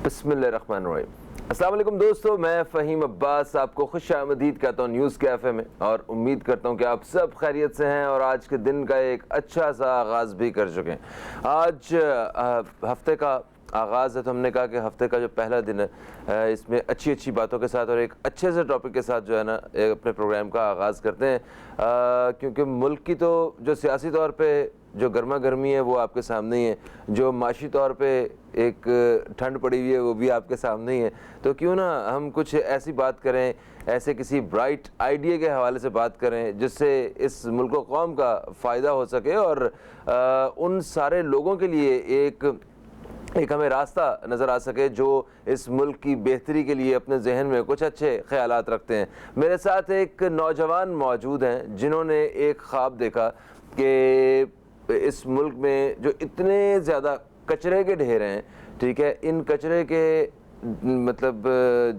बिस्मिल्लाहिर्रहमानिर्रहीम। अस्सलाम वालेकुम दोस्तों, मैं फ़हीम अब्बास आपको खुशामदीद कहता हूँ न्यूज़ कैफ़े में, और उम्मीद करता हूँ कि आप सब खैरियत से हैं और आज के दिन का एक अच्छा सा आगाज़ भी कर चुके हैं। आज हफ्ते का आगाज़ है, तो हमने कहा कि हफ्ते का जो पहला दिन है इसमें अच्छी अच्छी बातों के साथ और एक अच्छे से टॉपिक के साथ जो है ना अपने प्रोग्राम का आगाज़ करते हैं, क्योंकि मुल्क की तो जो सियासी तौर पे जो गर्मा गर्मी है वो आपके सामने ही है, जो माशी तौर पे एक ठंड पड़ी हुई है वो भी आपके सामने ही है। तो क्यों ना हम कुछ ऐसी बात करें, ऐसे किसी ब्राइट आइडिया के हवाले से बात करें जिससे इस मुल्क व कौम का फ़ायदा हो सके और उन सारे लोगों के लिए एक हमें रास्ता नज़र आ सके जो इस मुल्क की बेहतरी के लिए अपने जहन में कुछ अच्छे ख्यालात रखते हैं। मेरे साथ एक नौजवान मौजूद हैं जिन्होंने एक ख्वाब देखा कि इस मुल्क में जो इतने ज़्यादा कचरे के ढेर हैं, ठीक है, इन कचरे के मतलब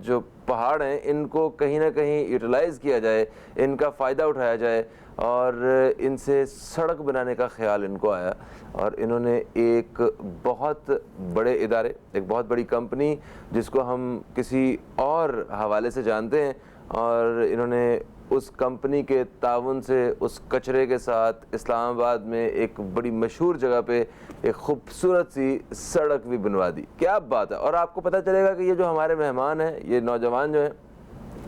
जो पहाड़ हैं इनको कहीं ना कहीं यूटिलाइज़ किया जाए, इनका फ़ायदा उठाया जाए और इनसे सड़क बनाने का ख़्याल इनको आया। और इन्होंने एक बहुत बड़े इदारे, एक बहुत बड़ी कंपनी जिसको हम किसी और हवाले से जानते हैं, और इन्होंने उस कंपनी के ताउन से उस कचरे के साथ इस्लामाबाद में एक बड़ी मशहूर जगह पे एक खूबसूरत सी सड़क भी बनवा दी। क्या बात है। और आपको पता चलेगा कि ये जो हमारे मेहमान हैं, ये नौजवान जो हैं,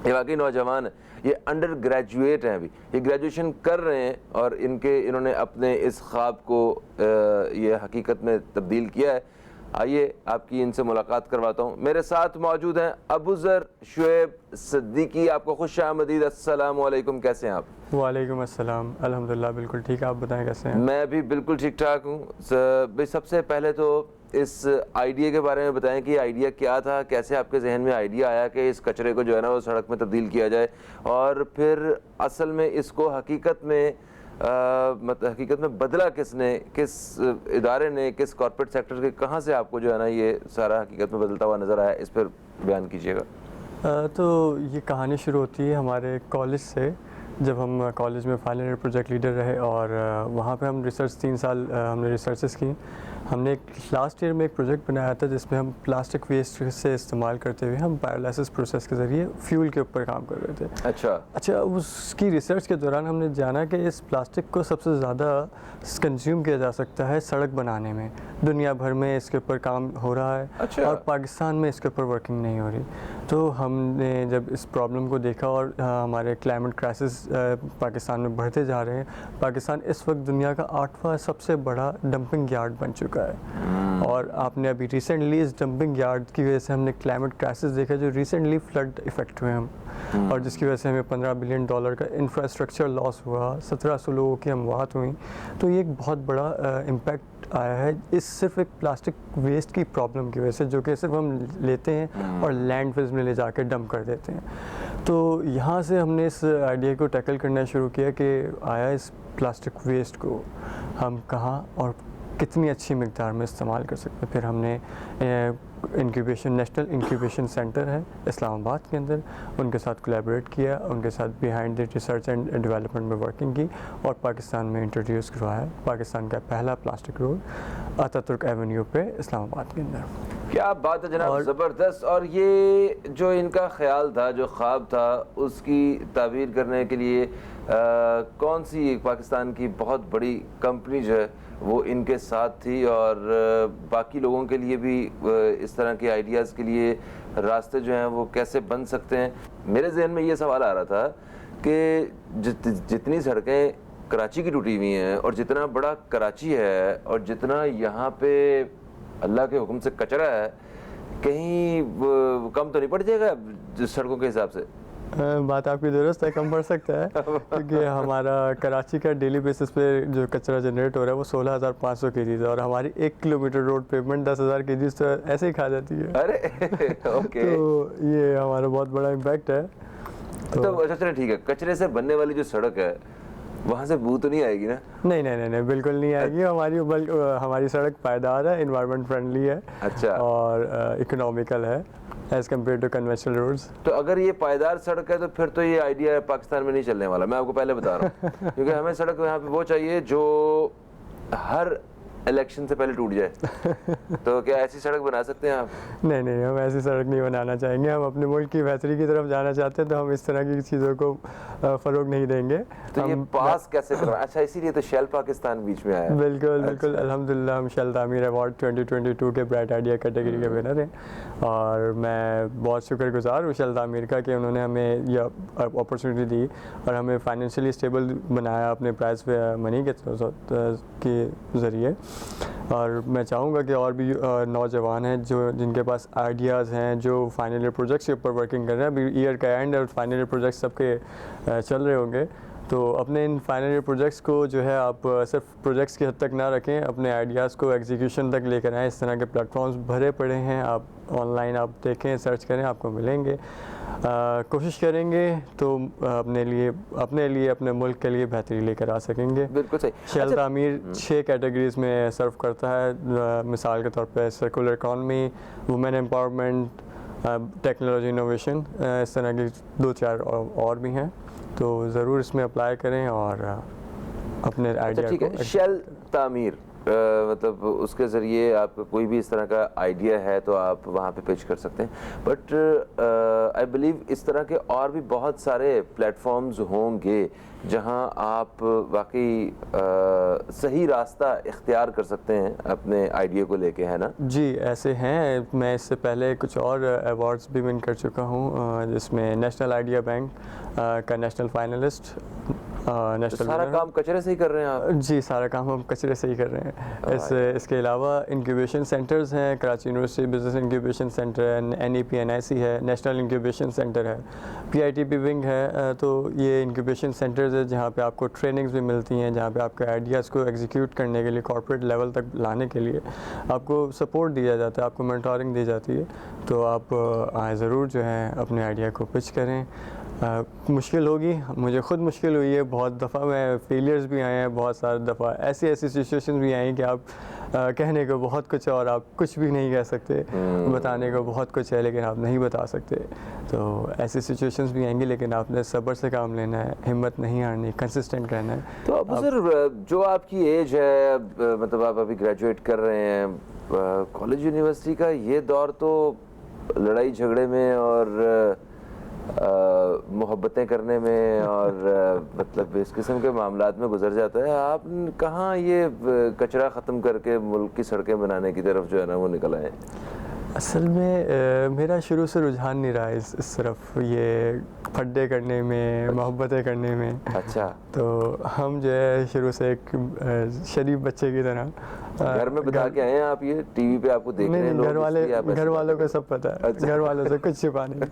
ये वाकई नौजवान है, ये अंडर ग्रेजुएट हैं, अभी ये ग्रेजुएशन कर रहे हैं और इन्होंने अपने इस ख्वाब को ये हकीकत में तब्दील किया है। आइए आपकी इनसे मुलाकात करवाता हूँ। मेरे साथ मौजूद हैं अबूज़र शुएब सिद्दीकी। आपको खुशामदीद। अस्सलाम वालेकुम, कैसे हैं आप? वालेकुम अस्सलाम, अल्हम्दुलिल्लाह बिल्कुल ठीक है। आप बताएं कैसे हैं? मैं भी बिल्कुल ठीक ठाक हूँ। सबसे पहले तो इस आइडिया के बारे में बताएं कि आइडिया क्या था, कैसे आपके जहन में आइडिया आया कि इस कचरे को जो है ना वो सड़क में तब्दील किया जाए, और फिर असल में इसको हकीकत में बदला किसने, किस इदारे ने, किस कॉर्पोरेट सेक्टर के, कहाँ से आपको जो है ना ये सारा हकीकत में बदलता हुआ नज़र आया, इस पर बयान कीजिएगा। तो ये कहानी शुरू होती है हमारे कॉलेज से, जब हम कॉलेज में फाइनल ईयर प्रोजेक्ट लीडर रहे और वहाँ पे हम रिसर्च 3 साल हमने रिसर्चेस की। हमने एक लास्ट ईयर में एक प्रोजेक्ट बनाया था जिसमें हम प्लास्टिक वेस्ट से इस्तेमाल करते हुए हम बायोलाइसिस प्रोसेस के ज़रिए फ्यूल के ऊपर काम कर रहे थे। अच्छा, उसकी रिसर्च के दौरान हमने जाना कि इस प्लास्टिक को सबसे ज़्यादा कंज्यूम किया जा सकता है सड़क बनाने में। दुनिया भर में इसके ऊपर काम हो रहा है और पाकिस्तान में इसके ऊपर वर्किंग नहीं हो रही। तो हमने जब इस प्रॉब्लम को देखा और हमारे क्लाइमेट क्राइसिस पाकिस्तान में बढ़ते जा रहे हैं, पाकिस्तान इस वक्त दुनिया का 8वां सबसे बड़ा डंपिंग यार्ड बन चुका है। और आपने अभी रिसेंटली इस डंपिंग यार्ड की वजह से हमने क्लाइमेट क्राइसिस देखा, जो रिसेंटली फ्लड इफेक्ट हुए हम, और जिसकी वजह से हमें $15 बिलियन का इंफ्रास्ट्रक्चर लॉस हुआ, 1700 लोगों की अमवात हुई। तो ये एक बहुत बड़ा इम्पैक्ट आया है इस सिर्फ एक प्लास्टिक वेस्ट की प्रॉब्लम की वजह से, जो कि सिर्फ हम लेते हैं और लैंडफिल्स में ले जाकर डंप कर देते हैं। तो यहाँ से हमने इस आइडिया को टैकल करना शुरू किया कि आया इस प्लास्टिक वेस्ट को हम कहाँ और कितनी अच्छी मिकदार में इस्तेमाल कर सकते हैं। फिर हमने नेशनल इंक्यूबेशन सेंटर है इस्लामाबाद के अंदर, उनके साथ कोलैबोरेट किया, उनके साथ behind the research and development में वर्किंग की और पाकिस्तान में इंट्रोड्यूस करवाया पाकिस्तान का पहला प्लास्टिक रोड अतातुर्क एवेन्यू पे इस्लामाबाद के अंदर। क्या बात है जनाब, ज़बरदस्त। और ये जो इनका ख्याल था, जो ख्वाब था, उसकी ताबीर करने के लिए कौन सी पाकिस्तान की बहुत बड़ी कंपनी जो है वो इनके साथ थी, और बाकी लोगों के लिए भी इस तरह के आइडियाज़ के लिए रास्ते जो हैं वो कैसे बन सकते हैं? मेरे जहन में ये सवाल आ रहा था कि जितनी सड़कें कराची की टूटी हुई हैं और जितना बड़ा कराची है और जितना यहाँ पे अल्लाह के हुक्म से कचरा है, कहीं कम तो नहीं पड़ जाएगा सड़कों के हिसाब से? बात आपकी दुरुस्त है, कम पड़ सकता है क्योंकि हमारा कराची का डेली बेसिस पे जो कचरा जनरेट हो रहा है वो 16,500 केजीज है और हमारी 1 किलोमीटर रोड पेमेंट 10,000 केजीज तो ऐसे ही खा जाती है। अरे ओके। तो ये हमारा बहुत बड़ा इम्पैक्ट है। तो अच्छा चलो ठीक है, कचरे से बनने वाली जो सड़क है वहाँ से बू तो नहीं आएगी ना? नहीं, बिल्कुल नहीं आएगी। हमारी सड़क पायदार है, इन्वायरमेंट फ्रेंडली है, अच्छा, और इकोनॉमिकल है as compare to conventional roads. तो अगर ये पायदार सड़क है तो फिर तो ये आइडिया पाकिस्तान में नहीं चलने वाला, मैं आपको पहले बता रहा हूँ क्योंकि हमें सड़क यहाँ पे वो चाहिए जो हर इलेक्शन से पहले टूट जाए तो क्या ऐसी सड़क बना सकते हैं आप? नहीं नहीं, हम ऐसी सड़क नहीं बनाना चाहेंगे। हम अपने मुल्क की बेहतरी की तरफ जाना चाहते हैं, तो हम इस तरह की चीज़ों को फ़रोग नहीं देंगे। तो ये पास कैसे करवाएं? अच्छा, इसीलिए तो शेल पाकिस्तान बीच में आया। बिल्कुल बिल्कुल, अल्हम्दुलिल्लाह हम शेल तामीर अवार्ड 2022 के ब्राइट आइडिया कैटेगरी के विनर हैं, और मैं बहुत शुक्रगुजार हूँ शेल तामीर का कि उन्होंने हमें यह अपॉर्चुनिटी दी और हमें फाइनेंशियली स्टेबल बनाया अपने प्राइस मनी के ज़रिए। और मैं चाहूँगा कि और भी नौजवान हैं जो जिनके पास आइडियाज़ हैं, जो फाइनल ईयर प्रोजेक्ट्स के ऊपर वर्किंग कर रहे हैं। अभी ईयर का एंड और फाइनल ईयर प्रोजेक्ट्स सबके चल रहे होंगे, तो अपने इन फाइनल ईयर प्रोजेक्ट्स को जो है आप सिर्फ प्रोजेक्ट्स की हद तक ना रखें, अपने आइडियाज़ को एग्जीक्यूशन तक लेकर आएँ। इस तरह के प्लेटफॉर्म्स भरे पड़े हैं, आप ऑनलाइन आप देखें, सर्च करें, आपको मिलेंगे। कोशिश करेंगे तो अपने लिए अपने मुल्क के लिए बेहतरी लेकर आ सकेंगे। बिल्कुल सही। शेल तामीर 6 कैटेगरीज में सर्व करता है। मिसाल के तौर पे circular economy, women empowerment, technology innovation, इस तरह की 2-4 और भी हैं, तो ज़रूर इसमें अप्लाई करें और अपने आइडिया ठीक है। शेल तामीर मतलब उसके ज़रिए आपका कोई भी इस तरह का आइडिया है तो आप वहाँ पे पिच कर सकते हैं। बट आई बिलीव इस तरह के और भी बहुत सारे प्लेटफॉर्म्स होंगे जहाँ आप वाकई सही रास्ता इख्तियार कर सकते हैं अपने आइडिया को लेके, है ना? जी ऐसे हैं। मैं इससे पहले कुछ और अवार्ड्स भी विन कर चुका हूँ, जिसमें नेशनल आइडिया बैंक का नेशनल फाइनलिस्ट, नेशनल। सारा काम कचरे से ही कर रहे हैं आप? जी, सारा काम हम कचरे से ही कर रहे हैं। इसके अलावा इंक्यूबेशन सेंटर्स हैं, Karachi university business incubation centre है, NEP-NIC है, नेशनल इंक्यूबेशन सेंटर है, PITP विंग है। तो ये इंक्यूबेशन सेंटर्स है जहाँ पे आपको ट्रेनिंग्स भी मिलती हैं, जहाँ पे आपके आइडियाज़ को एग्जीक्यूट करने के लिए, कॉर्पोरेट लेवल तक लाने के लिए आपको सपोर्ट दिया जाता है, आपको मेंटोरिंग दी जाती है। तो आप ज़रूर जो है अपने आइडिया को पिच करें। मुश्किल होगी, मुझे ख़ुद मुश्किल हुई है बहुत दफ़ा, मैं फेलियर्स भी आए हैं बहुत सारी दफ़ा, ऐसी सिचुएशंस भी आई कि आप कहने को बहुत कुछ और आप कुछ भी नहीं कह सकते, बताने को बहुत कुछ है लेकिन आप नहीं बता सकते। तो ऐसी सिचुएशंस भी आएंगी, लेकिन आपने सब्र से काम लेना है, हिम्मत नहीं हारनी, कंसिस्टेंट रहना है। तो अब सर जो आपकी एज है, मतलब आप अभी ग्रेजुएट कर रहे हैं, कॉलेज यूनिवर्सिटी का ये दौर तो लड़ाई झगड़े में और मोहब्बतें करने में और मतलब इस किस्म के मामलात में गुजर जाता है। आप कहाँ ये कचरा ख़त्म करके मुल्क की सड़कें बनाने की तरफ जो है ना वो निकल आए? असल में मेरा शुरू से रुझान नहीं रहा इस तरफ, ये फड्डे करने में, मोहब्बतें करने में। अच्छा। तो हम जो है शुरू से एक शरीफ बच्चे की तरह घर में बता के आए हैं आप? ये टीवी पे आपको देख रहे हैं लोग? घर वालों को सब पता है। अच्छा। घर वालों से कुछ छुपा नहीं।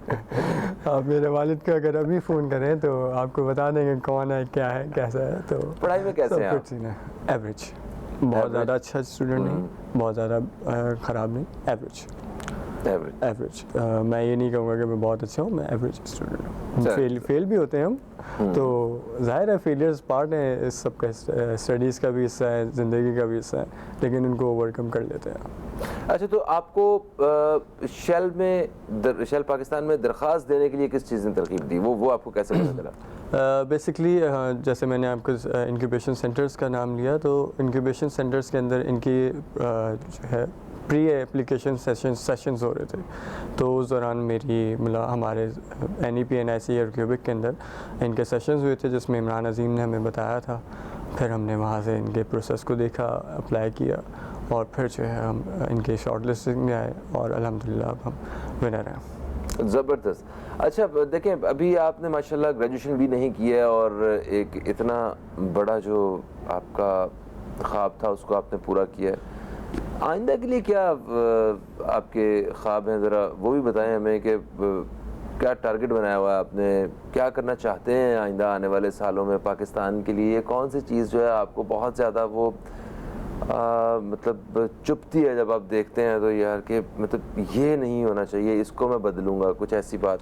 आप मेरे वालिद को अगर अभी फ़ोन करें तो आपको बता देंगे कौन है, क्या है, कैसा है। तो पढ़ाई में कैसे हैं आप? एवरेज, बहुत ज़्यादा अच्छा स्टूडेंट नहीं, बहुत ज़्यादा ख़राब नहीं, एवरेज। मैं ये नहीं कहूँगा कि मैं बहुत अच्छा हूँ, मैं एवरेज स्टूडेंट हूँ। फेल भी होते हैं हम, तो जाहिर है फेलियर्स पार्ट है इस सब का, स्टडीज़ का भी हिस्सा है, ज़िंदगी का भी हिस्सा है, लेकिन उनको ओवरकम कर लेते हैं। अच्छा, तो आपको शेल पाकिस्तान में दरख्वास्त देने के लिए किस चीज़ ने तरकीब दी? वो आपको कैसे पता चला? बेसिकली जैसे मैंने आपको इंक्यूबेशन सेंटर्स का नाम लिया, तो इंक्यूबेशन सेंटर्स के अंदर इनकी जो है प्री एप्लीकेशन सेशंस हो रहे थे। तो उस दौरान हमारे NEP-NIC और क्यूबिक के अंदर इनके सेशंस हुए थे, जिसमें इमरान अजीम ने हमें बताया था। फिर हमने वहाँ से इनके प्रोसेस को देखा, अप्लाई किया, और फिर जो है हम इनके शॉर्ट लिस्टिंग में आए और अल्हम्दुलिल्लाह अब हम विनर हैं। ज़बरदस्त। अच्छा, देखें अभी आपने माशाल्लाह ग्रेजुएशन भी नहीं किया है और एक इतना बड़ा जो आपका ख्वाब था उसको आपने पूरा किया है। आइंदा के लिए क्या आपके ख्वाब हैं, ज़रा वो भी बताएं हमें कि क्या टारगेट बनाया हुआ है आपने, क्या करना चाहते हैं आइंदा आने वाले सालों में पाकिस्तान के लिए? कौन सी चीज़ जो है आपको बहुत ज़्यादा वो मतलब चुभती है जब आप देखते हैं तो यार कि मतलब ये नहीं होना चाहिए, इसको मैं बदलूँगा, कुछ ऐसी बात?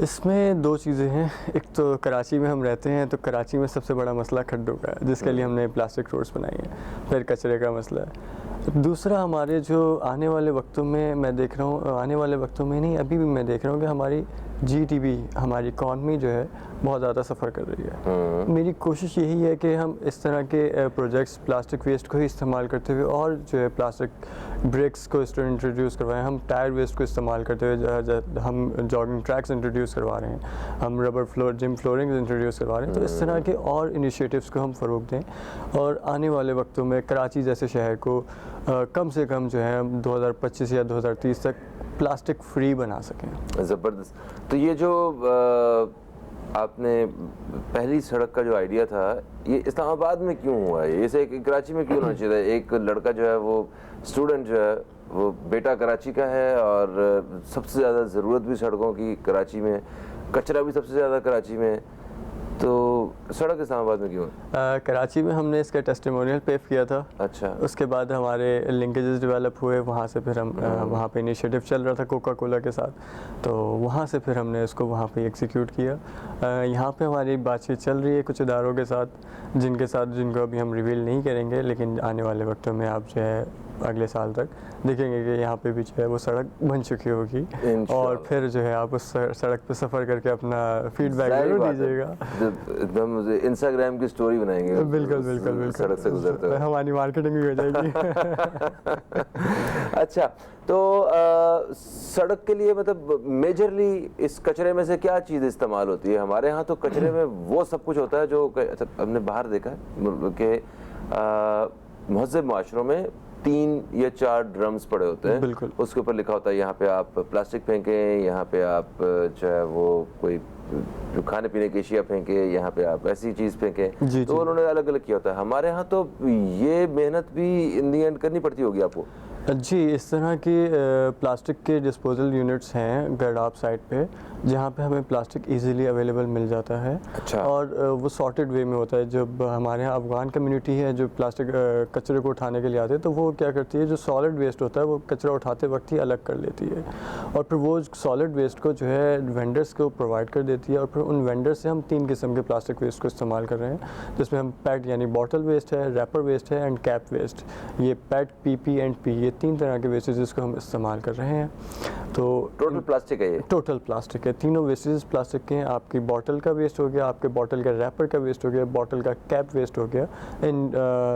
इसमें 2 चीज़ें हैं। एक तो कराची में हम रहते हैं, तो कराची में सबसे बड़ा मसला खड्डों का है, जिसके लिए हमने प्लास्टिक रोड्स बनाई हैं। फिर कचरे का मसला है। दूसरा, हमारे जो आने वाले वक्तों में मैं देख रहा हूँ, आने वाले वक्तों में नहीं, अभी भी मैं देख रहा हूँ कि हमारी जीडीपी हमारी इकॉनमी जो है बहुत ज़्यादा सफ़र कर रही है। मेरी कोशिश यही है कि हम इस तरह के प्रोजेक्ट्स प्लास्टिक वेस्ट को ही इस्तेमाल करते हुए और जो है प्लास्टिक ब्रिक्स को इंट्रोड्यूस करवाएं, हम टायर वेस्ट को इस्तेमाल करते हुए हम जॉगिंग ट्रैक्स इंट्रोड्यूस करवा रहे हैं, हम rubber floor gym flooring introduce करवा रहे हैं। तो इस तरह के और इनिशिएटिव्स को हम फ़रोग़ दें और आने वाले वक्तों में कराची जैसे शहर को कम से कम जो है 2025 या 2030 तक प्लास्टिक फ्री बना सकें। ज़बरदस्त। तो ये जो आपने पहली सड़क का जो आइडिया था, ये इस्लामाबाद में क्यों हुआ है? इसे कराची में क्यों होना चाहिए था? एक लड़का जो है वो स्टूडेंट जो है वो बेटा कराची का है और सबसे ज़्यादा ज़रूरत भी सड़कों की कराची में, कचरा भी सबसे ज़्यादा कराची में, तो सड़क इस्लामाबाद में क्यों? कराची में हमने इसका टेस्टिमोनियल पेश किया था। अच्छा। उसके बाद हमारे लिंकेजेस डेवलप हुए, वहाँ से फिर हम वहाँ पे इनिशिएटिव चल रहा था कोका कोला के साथ, तो वहाँ से फिर हमने इसको वहाँ पे एग्जीक्यूट किया। यहाँ पे हमारी बातचीत चल रही है कुछ इदारों के साथ जिनको अभी हम रिवील नहीं करेंगे, लेकिन आने वाले वक्तों में आप जो है अगले साल तक देखेंगे कि यहाँ पे भी जो है वो सड़क बन चुकी होगी और फिर जो है आप उस सड़क पे सफ़र करके अपना फीडबैक जरूर दीजिएगा। एकदम इंस्टाग्राम की स्टोरी बनाएंगे। बिल्कुल बिल्कुल बिल्कुल, सड़क से गुजरते हुए हमारी मार्केटिंग भी हो जाएगी। अच्छा, तो सड़क के लिए मतलब मेजरली इस कचरे में से क्या चीज़ इस्तेमाल होती है? हमारे यहाँ तो कचरे में वो सब कुछ होता है जो हमने बाहर देखा है कि महज़ब माशरों में 3 या 4 ड्रम्स पड़े होते हैं। बिल्कुल। उसके ऊपर लिखा होता है यहाँ पे आप प्लास्टिक फेंकें, यहाँ पे आप जो है वो कोई जो खाने पीने की अशिया फेंके, यहाँ पे आप ऐसी चीज़ फेंकें। तो उन्होंने अलग अलग किया होता है। हमारे यहाँ तो ये मेहनत भी इन दी एंड करनी पड़ती होगी आपको। जी, इस तरह की प्लास्टिक के डिस्पोजल यूनिट्स हैं गर्डाप साइट पे, जहाँ पे हमें प्लास्टिक इजीली अवेलेबल मिल जाता है। अच्छा। और वो सॉर्टेड वे में होता है। जब हमारे यहाँ अफ़गान कम्युनिटी है जो प्लास्टिक कचरे को उठाने के लिए आते हैं, तो वो क्या करती है, जो सॉलिड वेस्ट होता है वो कचरा उठाते वक्त ही अलग कर लेती है और फिर वो सॉलिड वेस्ट को जो है वेंडर्स को प्रोवाइड कर देती है। और फिर उन वेंडर्स से हम 3 किस्म के प्लास्टिक वेस्ट को इस्तेमाल कर रहे हैं, जिसमें हम पैट यानी बॉटल वेस्ट है, रैपर वेस्ट है एंड कैप वेस्ट। ये पैट, PP एंड P, ये 3 तरह के वेस्टेजेस को हम इस्तेमाल कर रहे हैं। तो टोटल प्लास्टिक है ये? टोटल प्लास्टिक है। तीनों वेस्टेजेस प्लास्टिक के हैं। आपकी बॉटल का वेस्ट हो गया, आपके बॉटल का रैपर का वेस्ट हो गया, बॉटल का कैप वेस्ट हो गया। इन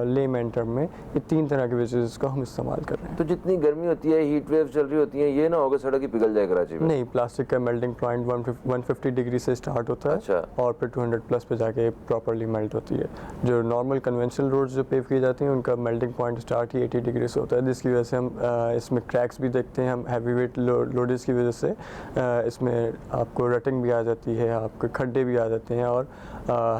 लेमैन टर्म में ये 3 तरह के वेस्टेजेस को हम इस्तेमाल कर रहे हैं। तो जितनी गर्मी होती है, हीट वेव चल रही होती है, ये ना होगा सड़क ही पिघल जाए कराची में? नहीं, प्लास्टिक का मेल्टिंग पॉइंट 150 डिग्री से स्टार्ट होता है। अच्छा। और फिर 200 प्लस पे जाके प्रॉपर्ली मेल्ट होती है। जो नॉर्मल कन्वेंशनल रोड्स जो पेव की जाती हैं उनका मेल्टिंग पॉइंट स्टार्ट ही 80 डिग्री से होता है, जिसकी वजह से हम इसमें क्रैक्स भी देखते हैं। हम हैवी वेट लोडेज की वजह से इसमें आपको रटिंग भी आ जाती है, आपके खड्डे भी आ जाते हैं और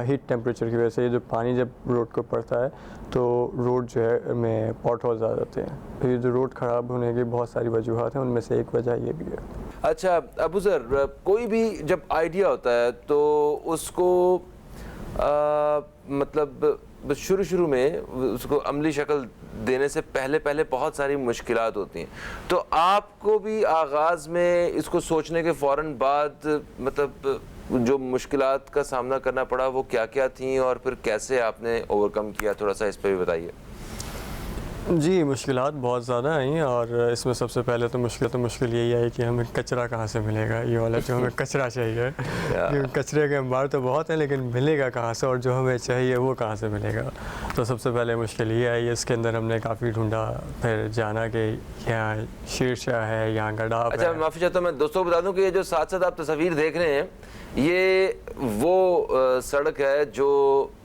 हीट टेम्परेचर की वजह से ये जो पानी जब रोड को पड़ता है तो रोड जो है में पॉट होल्स आ जाते हैं। तो ये जो रोड ख़राब होने की बहुत सारी वजूहत हैं, उनमें से एक वजह ये भी है। अच्छा अबू ज़र, कोई भी जब आइडिया होता है तो उसको मतलब शुरू में उसको अमली शक्ल देने से पहले बहुत सारी मुश्किलात होती हैं। तो आपको भी आगाज़ में इसको सोचने के फ़ौरन बाद मतलब जो मुश्किलात का सामना करना पड़ा वो क्या क्या थी और फिर कैसे आपने ओवरकम किया, थोड़ा सा इस पर भी बताइए। जी, मुश्किलात बहुत ज़्यादा आई और इसमें सबसे पहले तो मुश्किल यही आई कि हमें कचरा कहाँ से मिलेगा। ये वाला जो हमें कचरा चाहिए, क्योंकि कचरे के अंबार तो बहुत हैं लेकिन मिलेगा कहाँ से, और जो हमें चाहिए वो कहाँ से मिलेगा। तो सबसे पहले मुश्किल ये आई। इसके अंदर हमने काफ़ी ढूंढा, फिर जाना कि यहाँ शीर्षा है, यहाँ गर्डाप है। अच्छा, माफ़ी चाहता हूँ, मैं दोस्तों को बता दूँ कि ये जो साथ साथ आप तस्वीर देख रहे हैं ये वो सड़क है जो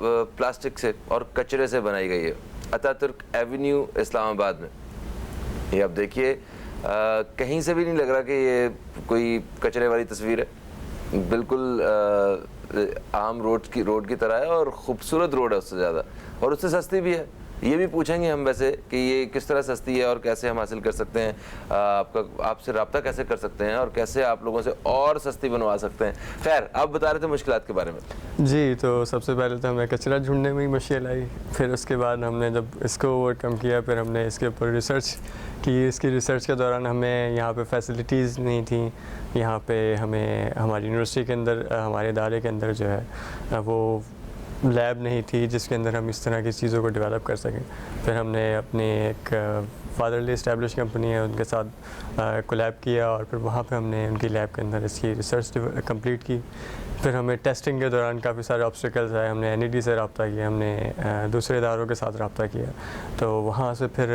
प्लास्टिक से और कचरे से बनाई गई है, अतातुर्क एवेन्यू इस्लामाबाद में। ये आप देखिए, कहीं से भी नहीं लग रहा कि ये कोई कचरे वाली तस्वीर है। बिल्कुल आम रोड की तरह है और ख़ूबसूरत रोड है उससे ज़्यादा, और उससे सस्ती भी है। ये भी पूछेंगे हम वैसे कि ये किस तरह सस्ती है और कैसे हम हासिल कर सकते हैं, आपसे रब्ता कैसे कर सकते हैं और कैसे आप लोगों से और सस्ती बनवा सकते हैं। खैर, आप बता रहे थे मुश्किलात के बारे में। जी, तो सबसे पहले तो हमें कचरा ढूंढने में ही मुश्किल आई। फिर उसके बाद हमने जब इसको ओवरकम किया, फिर हमने इसके ऊपर रिसर्च की। इसकी रिसर्च के दौरान हमें यहाँ पे फैसिलिटीज़ नहीं थी। यहाँ पे हमें हमारी यूनिवर्सिटी के अंदर, हमारे इदारे के अंदर जो है वो लैब नहीं थी जिसके अंदर हम इस तरह की चीज़ों को डेवलप कर सकें। फिर हमने अपनी एक फादरली इस्टेब्लिश कंपनी है उनके साथ कोलैब किया और फिर वहाँ पे हमने उनकी लैब के अंदर इसकी रिसर्च कंप्लीट की। फिर हमें टेस्टिंग के दौरान काफ़ी सारे ऑब्स्टिकल्स आए, हमने NED से रब्ता किया, हमने दूसरे इदारों के साथ रब्ता किया। तो वहाँ से फिर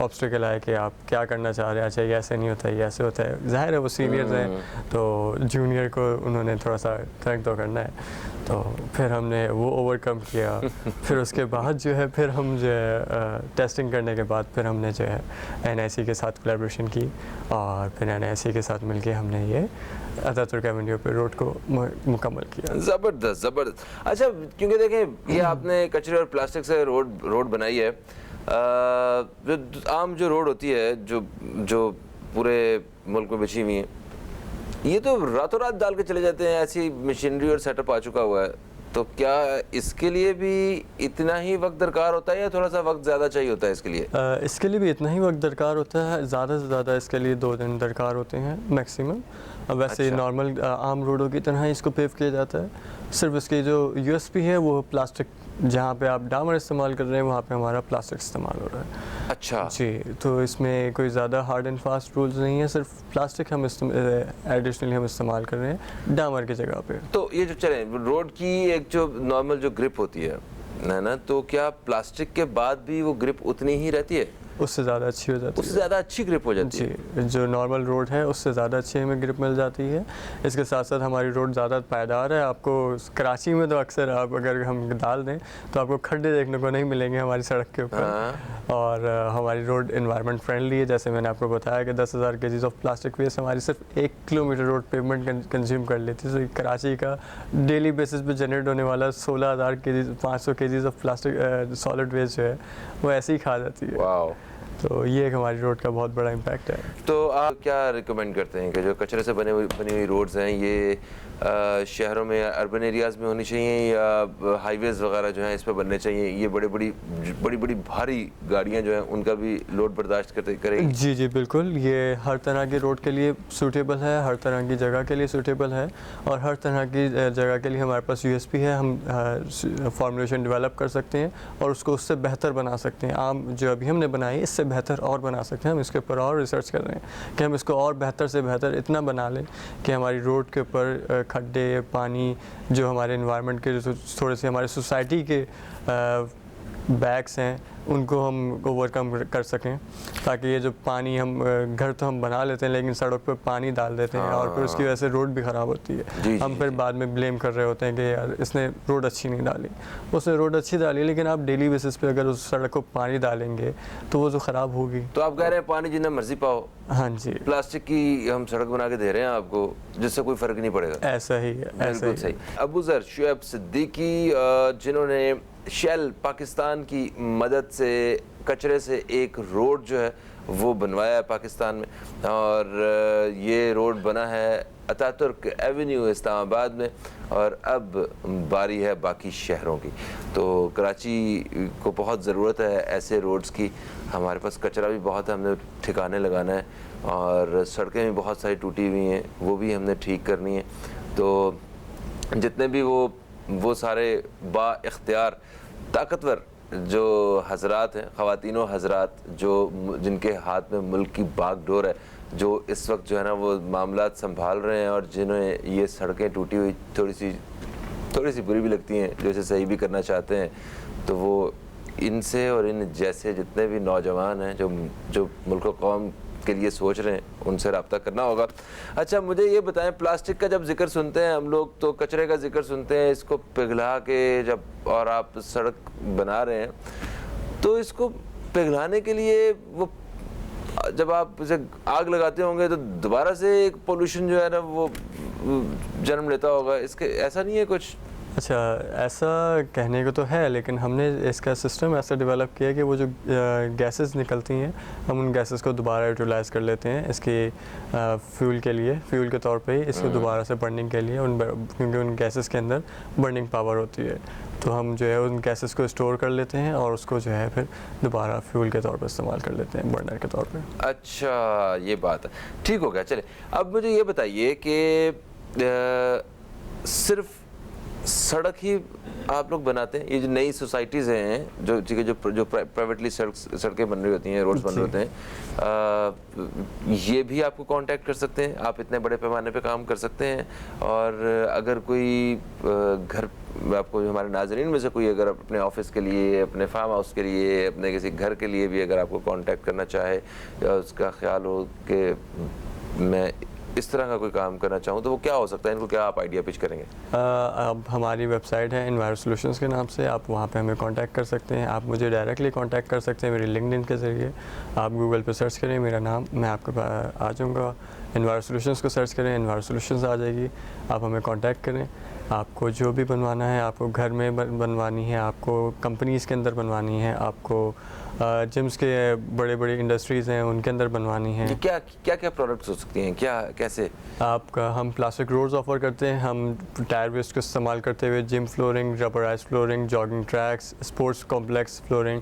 ऑब्स्टिकल आए कि आप क्या करना चाह रहे हैं, अच्छा ये ऐसे नहीं होता है, ये ऐसे होता है। ज़ाहिर है वो सीनियर्स हैं तो जूनियर को उन्होंने थोड़ा सा करेक्ट तो करना है। तो फिर हमने वो ओवरकम किया। फिर उसके बाद जो है फिर हम जो है टेस्टिंग करने के बाद फिर हमने जो है NIC के साथ कोलैबोरेशन की और फिर NIC के साथ मिलके हमने ये अतातुर्क एवेन्यू पे रोड को मुकम्मल किया। ज़बरदस्त ज़बरदस्त। अच्छा, क्योंकि देखें ये आपने कचरे और प्लास्टिक से रोड बनाई है, जो आम जो रोड होती है जो पूरे मुल्क में बिछी हुई है, ये तो रातों रात डाल के चले जाते हैं, ऐसी मशीनरी और सेटअप आ चुका हुआ है। तो क्या इसके लिए भी इतना ही वक्त दरकार होता है या थोड़ा सा वक्त ज़्यादा चाहिए होता है इसके लिए? इसके लिए भी इतना ही वक्त दरकार होता है, ज़्यादा से ज़्यादा इसके लिए 2 दिन दरकार होते हैं मैक्सिमम। वैसे अच्छा। नॉर्मल आम रोडों की तरह ही इसको पेव किया जाता है, सिर्फ इसकी जो USP है वो प्लास्टिक, जहाँ पे आप डामर इस्तेमाल कर रहे हैं वहाँ पे हमारा प्लास्टिक इस्तेमाल हो रहा है। अच्छा जी, तो इसमें कोई ज़्यादा हार्ड एंड फास्ट रूल्स नहीं है, सिर्फ प्लास्टिक हम एडिशनली हम इस्तेमाल कर रहे हैं डामर की जगह पे। तो ये जो चले रोड की एक जो नॉर्मल जो ग्रिप होती है ना, तो क्या प्लास्टिक के बाद भी वो ग्रिप उतनी ही रहती है? उससे ज़्यादा अच्छी हो जाती है। उससे ज़्यादा अच्छी ग्रिप हो जाती है? जी, जो नॉर्मल रोड है उससे ज़्यादा अच्छी हमें ग्रिप मिल जाती है। इसके साथ साथ हमारी रोड ज़्यादा पायदार है। आपको कराची में तो अक्सर आप अगर हम डाल दें तो आपको खड्डे देखने को नहीं मिलेंगे हमारी सड़क के ऊपर। और हमारी रोड इन्वायरमेंट फ्रेंडली है। जैसे मैंने आपको बताया कि 10,000 kg ऑफ प्लास्टिक वेस्ट हमारी सिर्फ 1 किलोमीटर रोड पेवमेंट कंज्यूम कर लेती है। तो कराची का डेली बेसिस पे जनरेट होने वाला 16,000 kg 500 kg of plastic solid waste जो है वो ऐसे ही खा जाती है। वाह, तो ये एक हमारी रोड का बहुत बड़ा इम्पैक्ट है। तो आप क्या रिकमेंड करते हैं कि जो कचरे से बनी हुई रोड्स हैं ये शहरों में या अर्बन एरियाज़ में होनी चाहिए या हाईवेज़ वगैरह जो हैं इस पर बनने चाहिए? ये बड़ी भारी गाड़ियां जो हैं उनका भी लोड बर्दाश्त करेगी? जी जी बिल्कुल, ये हर तरह के रोड के लिए सूटेबल है, हर तरह की जगह के लिए सूटेबल है और हर तरह की जगह के लिए हमारे पास USP है। हम फॉर्मुलेशन डेवलप कर सकते हैं और उसको उससे बेहतर बना सकते हैं। आम जो अभी हमने बनाई है इससे बेहतर और बना सकते हैं। हम इसके ऊपर और रिसर्च कर रहे हैं कि हम इसको और बेहतर से बेहतर इतना बना लें कि हमारी रोड के ऊपर खड्डे, पानी, जो हमारे इन्वायरमेंट के जो थोड़े से हमारे सोसाइटी के बैग्स हैं उनको हम ओवरकम कर सकें, ताकि ये जो पानी हम घर तो हम बना लेते हैं लेकिन सड़क पर पानी डाल देते हैं और फिर उसकी वजह से रोड भी ख़राब होती है। हम फिर बाद में ब्लेम कर रहे होते हैं कि यार इसने रोड अच्छी नहीं डाली। उसने रोड अच्छी डाली लेकिन आप डेली बेसिस पे अगर उस सड़क को पानी डालेंगे तो वो जो ख़राब होगी। तो आप कह रहे हैं पानी जितना मर्जी पाओ, हाँ जी, प्लास्टिक की हम सड़क बना के दे रहे हैं आपको जिससे कोई फ़र्क नहीं पड़ेगा। ऐसा ही है, ऐसा ही सही। अबू ज़र शुएब सिद्दीकी जिन्होंने शेल पाकिस्तान की मदद से कचरे से एक रोड जो है वो बनवाया है पाकिस्तान में, और ये रोड बना है अतातुर्क एवेन्यू इस्लामाबाद में, और अब बारी है बाकी शहरों की। तो कराची को बहुत ज़रूरत है ऐसे रोड्स की। हमारे पास कचरा भी बहुत है, हमने ठिकाने लगाना है, और सड़कें भी बहुत सारी टूटी हुई हैं वो भी हमने ठीक करनी है। तो जितने भी वो सारे बाइख्तियार ताकतवर जो हजरात हैं, ख़वातीनो हजरात जिनके हाथ में मुल्क की बागडोर है, जो इस वक्त जो है ना वो मामलात संभाल रहे हैं, और जिन्हें ये सड़कें टूटी हुई थोड़ी सी बुरी भी लगती हैं, जो इसे सही भी करना चाहते हैं, तो वो इनसे और इन जैसे जितने भी नौजवान हैं जो मुल्क व कौम के लिए सोच रहे हैं उनसे रब्ता करना होगा। अच्छा, मुझे ये बताएं, प्लास्टिक का जब जिक्र सुनते हैं हम लोग तो कचरे का जिक्र सुनते हैं, इसको पिघला के जब और आप सड़क बना रहे हैं तो इसको पिघलाने के लिए वो जब आप इसे आग लगाते होंगे तो दोबारा से एक पोल्यूशन जो है ना वो जन्म लेता होगा, इसके ऐसा नहीं है कुछ? अच्छा, ऐसा कहने को तो है लेकिन हमने इसका सिस्टम ऐसा डेवलप किया कि वो जो गैसेस निकलती हैं हम उन गैसेस को दोबारा यूटिलाइज़ कर लेते हैं इसके फ्यूल के तौर पे ही इसको दोबारा से बर्निंग के लिए क्योंकि उन गैसेस के अंदर बर्निंग पावर होती है, तो हम जो है उन गैसेस को स्टोर कर लेते हैं और उसको जो है फिर दोबारा फ्यूल के तौर पर इस्तेमाल कर लेते हैं, बर्नर के तौर पे। अच्छा, ये बात है, ठीक हो गया। चले, अब मुझे ये बताइए कि सिर्फ सड़क ही आप लोग बनाते हैं ये जो नई सोसाइटीज़ हैं जो ठीक है जो प्राइवेटली सड़कें बन रही होती हैं, रोड्स बन रहे होते हैं, ये भी आपको कांटेक्ट कर सकते हैं, आप इतने बड़े पैमाने पे काम कर सकते हैं। और अगर कोई घर आपको हमारे नाज़रीन में से कोई अगर अपने ऑफिस के लिए, अपने फार्म हाउस के लिए, अपने किसी घर के लिए भी अगर आपको कांटेक्ट करना चाहे या उसका ख्याल हो कि मैं इस तरह का कोई काम करना चाहूँ, तो वो क्या हो सकता है, इनको क्या आप आइडिया पिच करेंगे? अब हमारी वेबसाइट है इन्वायर सॉल्यूशंस के नाम से, आप वहाँ पे हमें कांटेक्ट कर सकते हैं। आप मुझे डायरेक्टली कांटेक्ट कर सकते हैं मेरे लिंक्डइन के ज़रिए। आप गूगल पे सर्च करें मेरा नाम, मैं आपके पास आ जाऊँगा। इन्वायर सॉल्यूशंस को सर्च करें, इन्वायर सॉल्यूशंस आ जाएगी। आप हमें कांटेक्ट करें। आपको जो भी बनवाना है, आपको घर में बनवानी है, आपको कंपनीज़ के अंदर बनवानी है, आपको जिम्स के बड़े बड़े इंडस्ट्रीज़ हैं उनके अंदर बनवानी है। क्या क्या क्या प्रोडक्ट्स हो सकती हैं, क्या कैसे? आपका हम प्लास्टिक रोड्स ऑफ़र करते हैं। हम टायर वेस्ट को इस्तेमाल करते हुए gym flooring, rubberise flooring, jogging tracks, sports complex flooring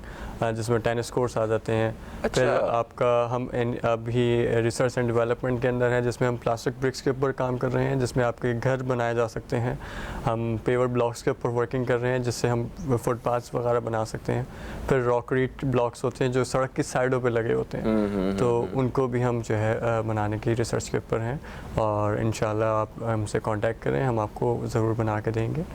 जिसमें टेनिस कोर्ट्स आ जाते हैं। अच्छा। फिर आपका हम अभी रिसर्च एंड डेवलपमेंट के अंदर है जिसमें हम प्लास्टिक ब्रिक्स के ऊपर काम कर रहे हैं, जिसमें आपके घर बनाए जा सकते हैं। हम पेवर ब्लॉक्स के ऊपर वर्किंग कर रहे हैं जिससे हम फुटपाथ्स वगैरह बना सकते हैं। फिर रॉकरीट ब्लॉक्स होते हैं जो सड़क की साइडों पे लगे होते हैं, तो उनको भी हम जो है बनाने की रिसर्च के ऊपर हैं। और इंशाल्लाह आप हमसे कांटेक्ट करें, हम आपको ज़रूर बना के देंगे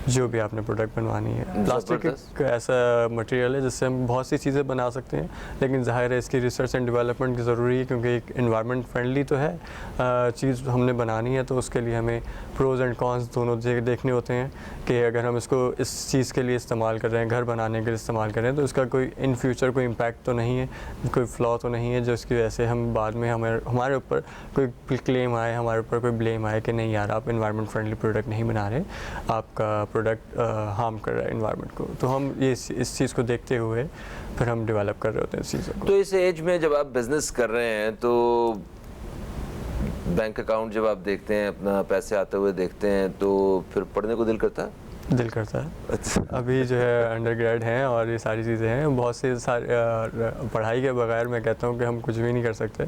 जो भी आपने प्रोडक्ट बनवानी है। प्लास्टिक एक ऐसा मटेरियल है जिससे हम बहुत सी चीज़ें बना सकते हैं, लेकिन ज़ाहिर है इसकी रिसर्च एंड डेवलपमेंट की ज़रूरी है क्योंकि एक इन्वायरमेंट फ्रेंडली तो है चीज़ हमने बनानी है, तो उसके लिए हमें प्रोज एंड कॉन्स दोनों देखने होते हैं कि अगर हम इसको इस चीज़ के लिए इस्तेमाल कर रहे हैं, घर बनाने के लिए इस्तेमाल कर रहे हैं, तो इसका कोई इन फ्यूचर कोई इम्पैक्ट तो नहीं है, कोई फ्लॉ तो नहीं है जिसकी वजह से हम बाद में हमारे ऊपर कोई क्लेम आए, हमारे ऊपर कोई ब्लेम आए कि नहीं यार आप इन्वायरमेंट फ्रेंडली प्रोडक्ट नहीं बना रहे, आपका प्रोडक्ट हार्म कर रहा है इन्वायरमेंट को। तो हम ये इस चीज़ को देखते हुए फिर हम डेवलप कर रहे होते हैं इस चीज़ों को। तो इस एज में जब आप बिजनेस कर रहे हैं तो बैंक अकाउंट जब आप देखते हैं, अपना पैसे आते हुए देखते हैं, तो फिर पढ़ने को दिल करता है? दिल करता है। अभी जो है अंडरग्रेड हैं और ये सारी चीज़ें हैं, बहुत से पढ़ाई के बगैर मैं कहता हूँ कि हम कुछ भी नहीं कर सकते।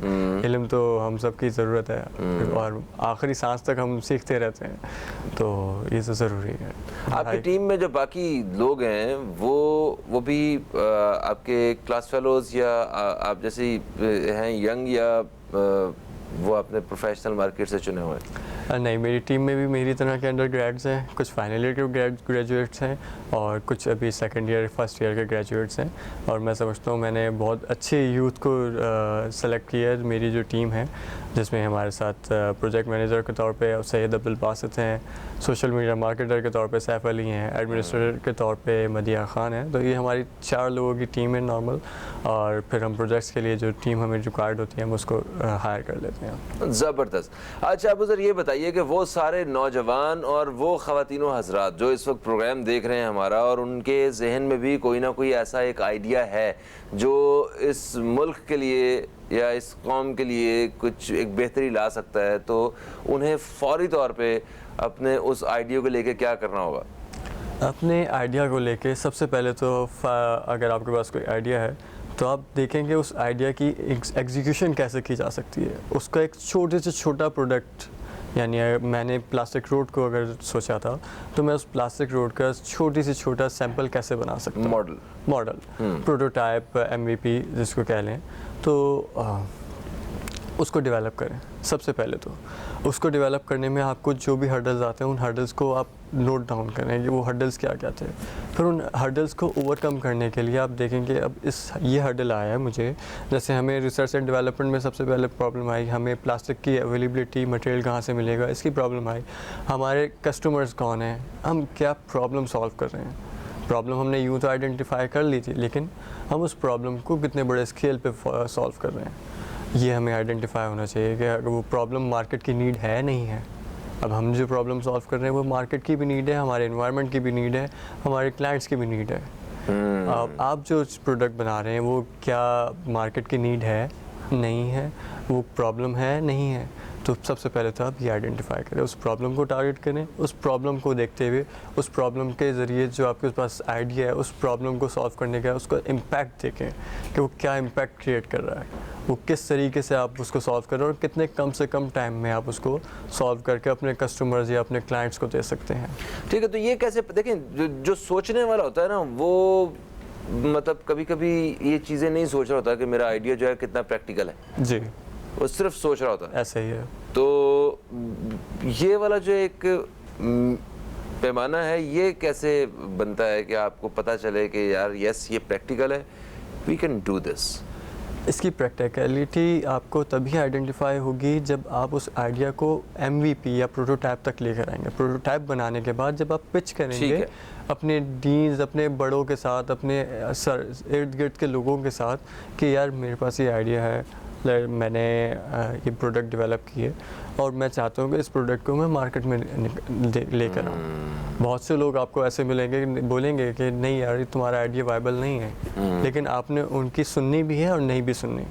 इल्म तो हम सब की ज़रूरत है और आखिरी सांस तक हम सीखते रहते हैं, तो ये तो ज़रूरी है। आपकी टीम में जो बाकी लोग हैं वो भी आपके क्लास फेलोज या आप जैसे हैं यंग, या वो अपने प्रोफेशनल मार्केट से चुने हुए हैं? नहीं, मेरी टीम में भी मेरी तरह के अंडर ग्रेड्स हैं, कुछ फाइनल ईयर के ग्रेजुएट्स हैं और कुछ अभी सेकंड ईयर फर्स्ट ईयर के ग्रेजुएट्स हैं। और मैं समझता हूँ मैंने बहुत अच्छे यूथ को सेलेक्ट किया है। मेरी जो टीम है जिसमें हमारे साथ प्रोजेक्ट मैनेजर के तौर पे सैयद अब्दुल बासित हैं, सोशल मीडिया मार्केटर के तौर पे सैफ अली हैं, एडमिनिस्ट्रेटर के तौर पे मदिया खान है। तो ये हमारी 4 लोगों की टीम है नॉर्मल, और फिर हम प्रोजेक्ट्स के लिए जो टीम हमें रिक्वायर्ड होती है हम उसको हायर कर लेते हैं। ज़बरदस्त। अच्छा अब सर ये बताइए कि वो सारे नौजवान और वो ख़वातीनो हज़रात जो इस वक्त प्रोग्राम देख रहे हैं हमारा, और उनके जहन में भी कोई ना कोई ऐसा एक आइडिया है जो इस मुल्क के लिए या इस कौम के लिए कुछ एक बेहतरी ला सकता है, तो उन्हें फ़ौरी तौर पे अपने उस आइडिया को लेके क्या करना होगा? अपने आइडिया को लेके सबसे पहले तो अगर आपके पास कोई आइडिया है तो आप देखेंगे उस आइडिया की एग्जीक्यूशन कैसे की जा सकती है। उसका एक छोटे से छोटा प्रोडक्ट, यानी मैंने प्लास्टिक रोड को अगर सोचा था तो मैं उस प्लास्टिक रोड का छोटी से छोटा सैंपल कैसे बना सकता हूँ, मॉडल प्रोटोटाइप MVP जिसको कह लें, तो उसको डेवलप करें। सबसे पहले तो उसको डेवलप करने में आपको जो भी हर्डल्स आते हैं उन हर्डल्स को आप नोट डाउन करें कि वो हर्डल्स क्या क्या थे। फिर उन हर्डल्स को ओवरकम करने के लिए आप देखेंगे अब ये हर्डल आया है मुझे, जैसे हमें रिसर्च एंड डेवलपमेंट में सबसे पहले प्रॉब्लम आई, हमें प्लास्टिक की अवेलेबिलिटी मटेरियल कहाँ से मिलेगा इसकी प्रॉब्लम आई। हमारे कस्टमर्स कौन हैं, हम क्या प्रॉब्लम सॉल्व कर रहे हैं। प्रॉब्लम हमने यूँ तो आइडेंटिफाई कर ली थी, लेकिन हम उस प्रॉब्लम को कितने बड़े स्केल पे सॉल्व कर रहे हैं ये हमें आइडेंटिफाई होना चाहिए कि अगर वो प्रॉब्लम मार्केट की नीड है नहीं है। अब हम जो प्रॉब्लम सॉल्व कर रहे हैं वो मार्केट की भी नीड है, हमारे एनवायरनमेंट की भी नीड है, हमारे क्लाइंट्स की भी नीड है। आप जो प्रोडक्ट बना रहे हैं वो क्या मार्केट की नीड है, नहीं है, वो प्रॉब्लम है, नहीं है, तो सबसे पहले तो आप ये आइडेंटिफाई करें, उस प्रॉब्लम को टारगेट करें, उस प्रॉब्लम को देखते हुए उस प्रॉब्लम के ज़रिए जो आपके पास आइडिया है उस प्रॉब्लम को सॉल्व करने का उसका इम्पैक्ट देखें कि वो क्या इम्पैक्ट क्रिएट कर रहा है, वो किस तरीके से आप उसको सॉल्व कर रहे हो और कितने कम से कम टाइम में आप उसको सॉल्व करके अपने कस्टमर्स या अपने क्लाइंट्स को दे सकते हैं। ठीक है, तो ये कैसे देखें, जो सोचने वाला होता है ना वो मतलब कभी कभी ये चीज़ें नहीं सोच रहा होता कि मेरा आइडिया जो है कितना प्रैक्टिकल है जी, वो सिर्फ सोच रहा होता है। ऐसा ही है। तो ये वाला जो एक पैमाना है ये कैसे बनता है कि आपको पता चले कि यार यस ये प्रैक्टिकल है, वी कैन डू दिस? इसकी प्रैक्टिकलिटी आपको तभी आइडेंटिफाई होगी जब आप उस आइडिया को MVP या प्रोटोटाइप तक लेकर आएंगे। प्रोटोटाइप बनाने के बाद जब आप पिच करेंगे अपने डीन्स, अपने बड़ों के साथ, अपने इर्द गिर्द के लोगों के साथ कि यार मेरे पास ये आइडिया है, मैंने ये प्रोडक्ट डेवलप की है और मैं चाहता हूँ कि इस प्रोडक्ट को मैं मार्केट में लेकर आऊँ। बहुत से लोग आपको ऐसे मिलेंगे, बोलेंगे कि नहीं यार ये तुम्हारा आइडिया वायबल नहीं है, लेकिन आपने उनकी सुननी भी है और नहीं भी सुननी।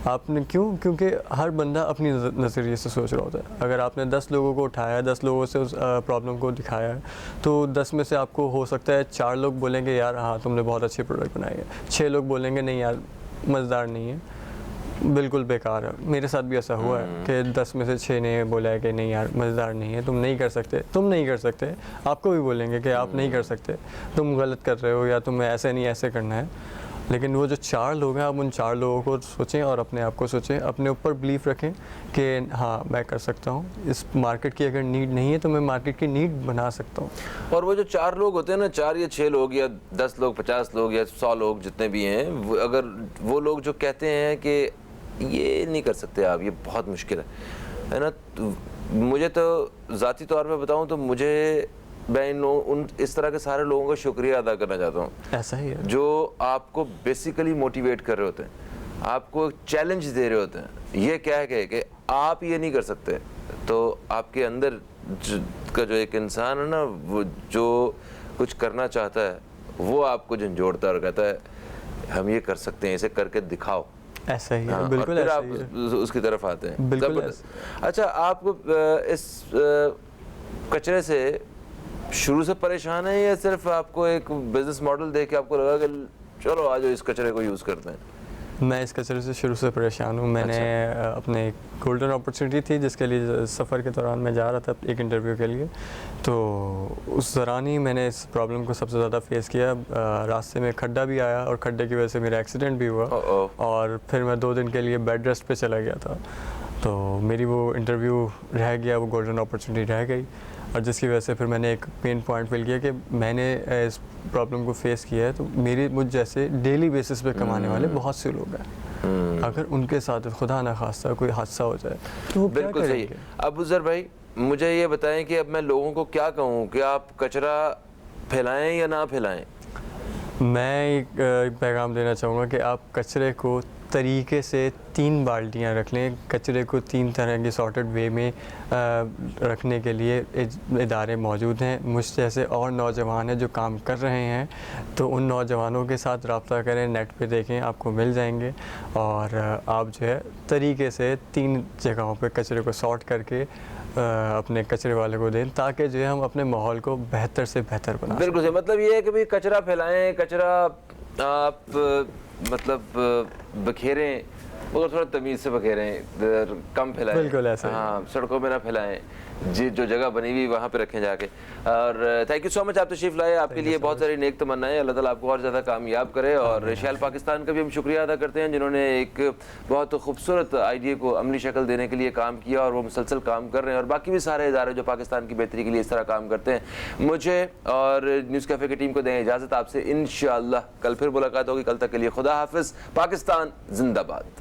आपने क्यों? क्योंकि हर बंदा अपनी नज़रिए से सोच रहा होता है। अगर आपने 10 लोगों को उठाया, 10 लोगों से उस प्रॉब्लम को दिखाया है, तो 10 में से आपको हो सकता है 4 लोग बोलेंगे यार हाँ तुमने बहुत अच्छी प्रोडक्ट बनाई है, 6 लोग बोलेंगे नहीं यार मज़ेदार नहीं है, बिल्कुल बेकार है। मेरे साथ भी ऐसा हुआ है कि 10 में से 6 ने बोला है कि नहीं यार मज़ेदार नहीं है, तुम नहीं कर सकते, तुम नहीं कर सकते। आपको भी बोलेंगे कि आप नहीं कर सकते, तुम गलत कर रहे हो या तुम्हें ऐसे नहीं ऐसे करना है। लेकिन वो जो 4 लोग हैं, आप उन 4 लोगों को सोचें और अपने आप को सोचें, अपने ऊपर बिलीफ रखें कि हाँ मैं कर सकता हूँ। इस मार्केट की अगर नीड नहीं है तो मैं मार्केट की नीड बना सकता हूँ। और वो जो 4 लोग होते हैं ना, 4 या 6 लोग या 10 लोग, 50 लोग या 100 लोग जितने भी हैं, अगर वो लोग जो कहते हैं कि ये नहीं कर सकते आप, ये बहुत मुश्किल है ना, तो मुझे तो ज़ाती तौर पे बताऊं तो मैं उन इस तरह के सारे लोगों का शुक्रिया अदा करना चाहता हूँ। ऐसा ही है, जो आपको बेसिकली मोटिवेट कर रहे होते हैं, आपको चैलेंज दे रहे होते हैं। ये क्या है कि आप ये नहीं कर सकते, तो आपके अंदर का जो एक इंसान है ना, वो जो कुछ करना चाहता है वो आपको झंझोड़ता और कहता है हम ये कर सकते हैं, इसे करके दिखाओ। ऐसा ही है। हाँ, बिल्कुल और फिर ऐसा आप ही है। उसकी तरफ आते हैं। बिल्कुल अच्छा, आपको इस कचरे से शुरू से परेशान है या सिर्फ आपको एक बिजनेस मॉडल देख के आपको लगा कि चलो आज इस कचरे को यूज़ करते हैं? मैं इस कचरे से शुरू से परेशान हूँ। मैंने अपने गोल्डन अपॉर्चुनिटी थी जिसके लिए सफ़र के दौरान मैं जा रहा था एक इंटरव्यू के लिए, तो उस दौरान ही मैंने इस प्रॉब्लम को सबसे ज़्यादा फेस किया। रास्ते में खड्डा भी आया और खड्डे की वजह से मेरा एक्सीडेंट भी हुआ और फिर मैं 2 दिन के लिए बेड रेस्ट पे चला गया था। तो मेरी वो इंटरव्यू रह गया, वो गोल्डन अपॉर्चुनिटी रह गई और जिसकी वजह से फिर मैंने एक पेन पॉइंट फील किया कि मैंने इस प्रॉब्लम को फेस किया है। तो मुझ जैसे डेली बेसिस पे कमाने वाले बहुत से लोग हैं, अगर उनके साथ खुदा ना खास्ता कोई हादसा हो जाए तो वो क्या बिल्कुल सही। अब उज़र भाई मुझे ये बताएं कि अब मैं लोगों को क्या कहूँ कि आप कचरा फैलाएं या ना फैलाएं? मैं एक पैगाम देना चाहूँगा कि आप कचरे को तरीके से 3 बाल्टियाँ रख लें। कचरे को 3 तरह के सॉर्टेड वे में रखने के लिए इदारे मौजूद हैं। मुझ जैसे और नौजवान हैं जो काम कर रहे हैं, तो उन नौजवानों के साथ रब्ता करें, नेट पे देखें, आपको मिल जाएंगे और आप जो है तरीके से 3 जगहों पे कचरे को सॉर्ट करके अपने कचरे वाले को दें, ताकि जो है हम अपने माहौल को बेहतर से बेहतर बना सकें। बिल्कुल सही। मतलब ये है कि भाई कचरा फैलाएं, कचरा आप मतलब बखेरें, मगर थोड़ा तमीज़ से बखेरें, कम फैलाएं। बिल्कुल ऐसा ही। हाँ, सड़कों में ना फैलाएं, जो जगह बनी हुई वहाँ पे रखें जाके। और थैंक यू सो मच, आप तशरीफ़ लाए, आपके लिए बहुत सारी नेक तमन्नाएं, अल्लाह ताला आपको और ज़्यादा कामयाब करे। और शैल पाकिस्तान का भी हम शुक्रिया अदा करते हैं जिन्होंने एक बहुत खूबसूरत आइडिया को अमली शक्ल देने के लिए काम किया और वो मुसलसल काम कर रहे हैं। और बाकी भी सारे इदारे जो पाकिस्तान की बेहतरी के लिए इस तरह काम करते हैं। मुझे और न्यूज़ कैफ़े की टीम को दें इजाज़त, आपसे इंशाअल्लाह कल फिर मुलाकात होगी। कल तक के लिए खुदा हाफिज़। पाकिस्तान जिंदाबाद।